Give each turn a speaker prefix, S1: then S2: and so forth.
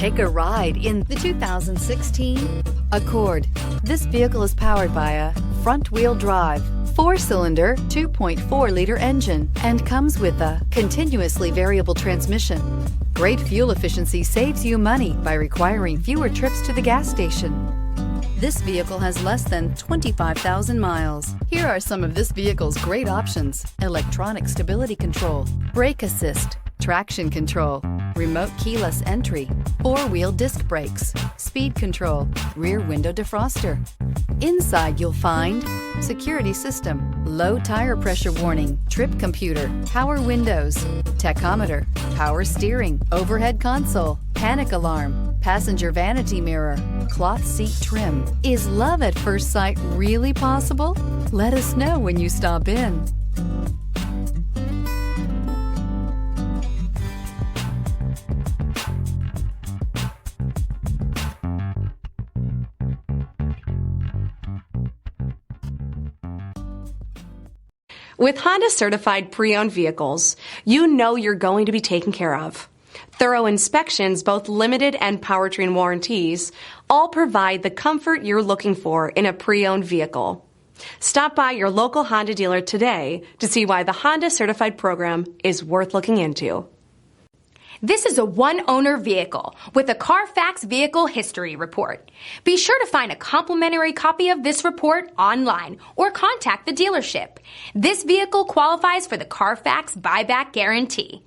S1: Take a ride in the 2016 Accord. This vehicle is powered by a front-wheel drive, 4-cylinder, 2.4-liter engine and comes with a continuously variable transmission. Great fuel efficiency saves you money by requiring fewer trips to the gas station. This vehicle has less than 25,000 miles. Here are some of this vehicle's great options: electronic stability control, brake assist, traction control, remote keyless entry, 4-wheel disc brakes, speed control, rear window defroster. Inside you'll find security system, low tire pressure warning, trip computer, power windows, tachometer, power steering, overhead console, panic alarm, passenger vanity mirror, cloth seat trim. Is love at first sight really possible? Let us know when you stop in.
S2: With Honda certified pre-owned vehicles, you know you're going to be taken care of. Thorough inspections, both limited and powertrain warranties, all provide the comfort you're looking for in a pre-owned vehicle. Stop by your local Honda dealer today to see why the Honda certified program is worth looking into.
S3: This is a one-owner vehicle with a Carfax Vehicle History Report. Be sure to find a complimentary copy of this report online or contact the dealership. This vehicle qualifies for the Carfax Buyback Guarantee.